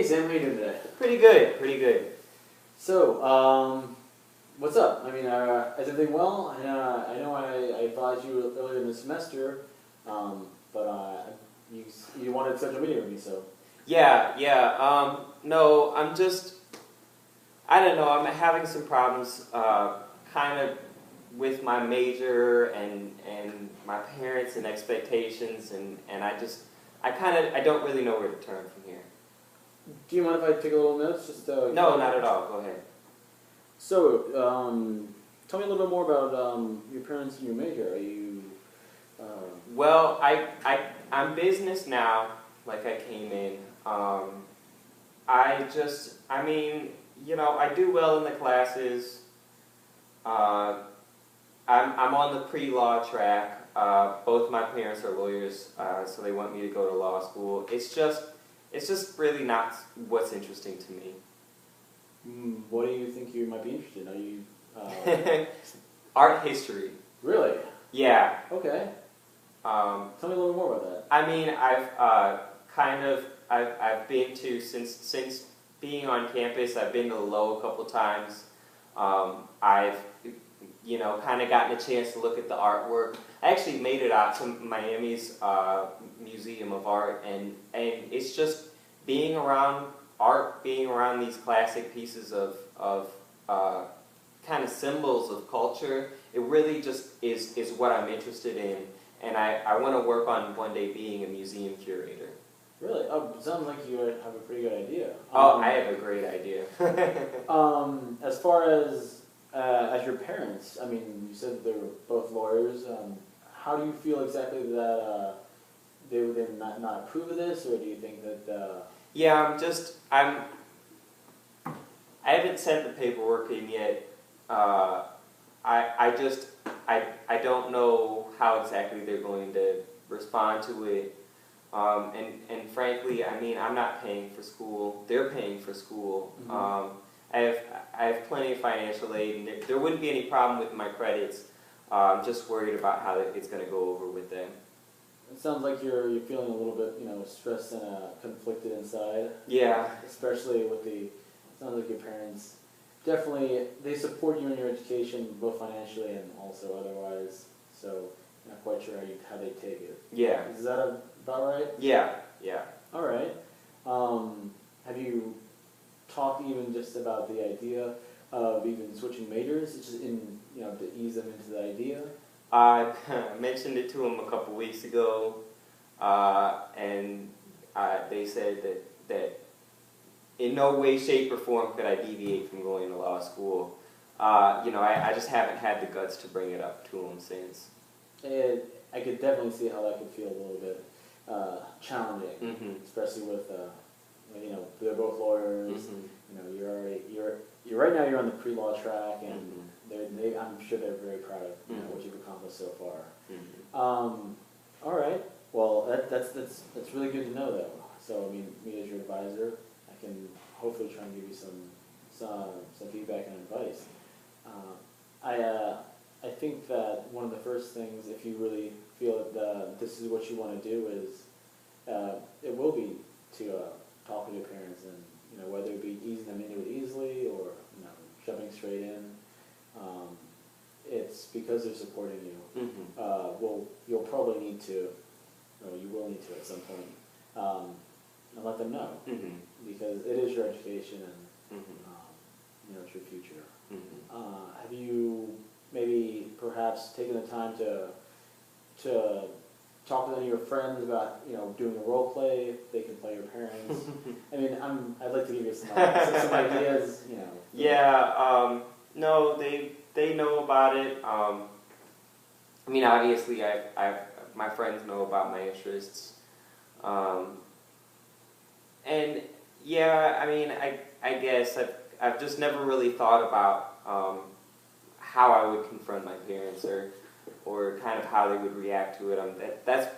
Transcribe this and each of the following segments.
Hey Sam, how you doing today? Pretty good, pretty good. So, what's up? I mean, is everything well? I know I advised you earlier in the semester, but you wanted to schedule a meeting with me, so. Yeah. No, I don't know, I'm having some problems, kind of with my major and my parents and expectations, and I don't really know where to turn from here. Do you mind if I take a little notes? Just No, not at all. Go ahead. So, tell me a little bit more about your parents and your major. Are you? Well, I'm business now, like I came in. I mean, I do well in the classes. I'm on the pre-law track. Both my parents are lawyers, so they want me to go to law school. It's just really not what's interesting to me. What do you think you might be interested in? Are you? Art history. Really? Yeah. Okay. Tell me a little more about that. I mean, I've been to since being on campus. I've been to the Low a couple times. I've kind of gotten a chance to look at the artwork. I actually made it out to Miami's Museum of Art, and it's just being around art, being around these classic pieces of kind of symbols of culture. It really just is what I'm interested in, and I want to work on one day being a museum curator. Really? Oh, sounds like you have a pretty good idea. I have a great idea. As far as your parents, I mean, you said they're both lawyers. How do you feel exactly that they would then not approve of this, or do you think that? Yeah, I haven't sent the paperwork in yet. I don't know how exactly they're going to respond to it. And frankly, I mean, I'm not paying for school. They're paying for school. Mm-hmm. I have plenty of financial aid, and there wouldn't be any problem with my credits. I'm just worried about how it's going to go over with them. It sounds like you're feeling a little bit, stressed and conflicted inside. Yeah. Especially with it sounds like your parents definitely, they support you in your education, both financially and also otherwise. So, I'm not quite sure how they take it. Yeah. Is that about right? Yeah. All right. Have you talked even just about the idea of even switching majors, just to ease them into the idea? I mentioned it to them a couple weeks ago, and they said that in no way, shape, or form could I deviate from going to law school. I just haven't had the guts to bring it up to them since. I could definitely see how that could feel a little bit challenging, mm-hmm. especially with they're both lawyers. Mm-hmm. You're right now you're on the pre-law track, and mm-hmm. I'm sure they're very proud of mm-hmm. what you've accomplished so far. Mm-hmm. All right. Well, that's really good to know, though. So I mean, me as your advisor, I can hopefully try and give you some feedback and advice. I think that one of the first things, if you really feel that this is what you want to do, is it will be to talk with your parents, and whether it be easing them into it easily or jumping straight in. It's because they're supporting you. Mm-hmm. You'll probably need to, or you will need to at some point, and let them know, mm-hmm. because it is your education, and mm-hmm. it's your future. Mm-hmm. Have you maybe perhaps taken the time to talk with any of your friends about doing a role play? If they can play your parents. I mean, I'd like to give you some ideas. Yeah. No, they know about it. I mean, obviously, my friends know about my interests. And yeah, I mean, I guess I've just never really thought about how I would confront my parents, or kind of how they would react to it. That's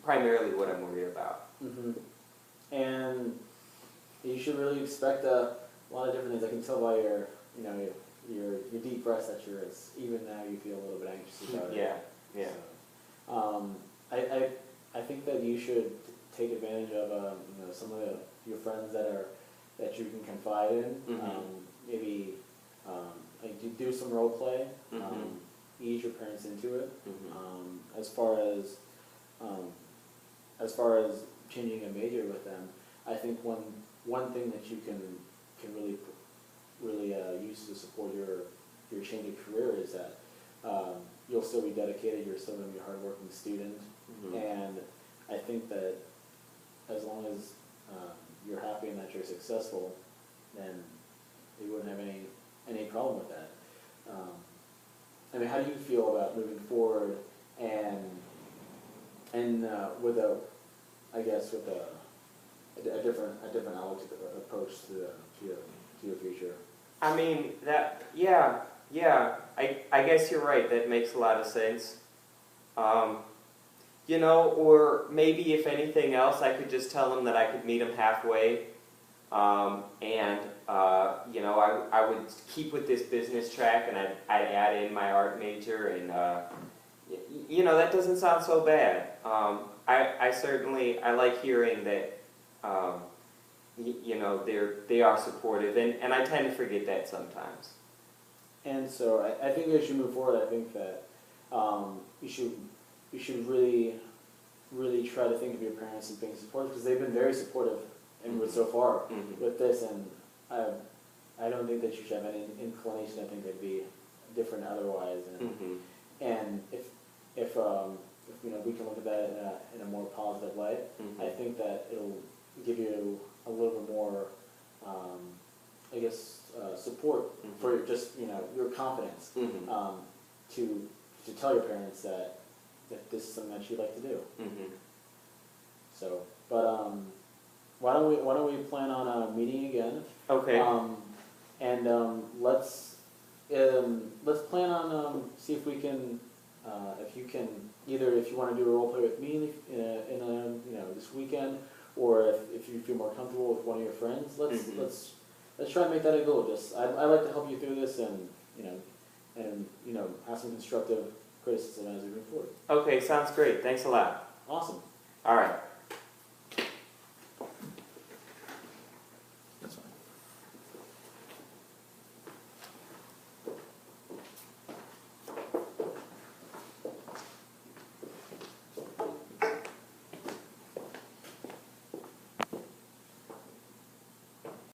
primarily what I'm worried about. Mm-hmm. And you should really expect a lot of different things. I can tell by your deep breaths that even now you feel a little bit anxious about it. Yeah. So, I think that you should take advantage of some of your friends that are that you can confide in. Maybe like do some role play. Ease your parents into it. As far as changing a major with them, I think one thing that you can really use to support your change of career is that you'll still be dedicated. You're still going to be a hardworking student, and I think that as long as you're happy and that you're successful, then you wouldn't have any problem with that. I mean, how do you feel about moving forward and with a different outlook approach to your future? I mean, yeah. I guess you're right. That makes a lot of sense. You know, or maybe if anything else, I could just tell him that I could meet him halfway, and you know, I would keep with this business track, and I'd add in my art major, and you know, that doesn't sound so bad. I certainly like hearing that. You know, they are supportive, and I tend to forget that sometimes. And so I think as you move forward, I think that you should really try to think of your parents as being supportive, because they've been very supportive so far with this, and I don't think that you should have any inclination. I think they'd be different otherwise, and if you know, we can look at that in a more positive light, I think that it'll give you a little bit more, I guess, support for just, you know, your confidence to tell your parents that this is something that you'd like to do. So, but why don't we plan on meeting again? Okay. And let's plan on see if we can if you can, either if you want to do a role play with me in you know, this weekend, or if you feel more comfortable with one of your friends, let's try and make that a goal. Just I like to help you through this, and you know, have some constructive criticism as we move forward. Okay, sounds great. Thanks a lot. Awesome. All right.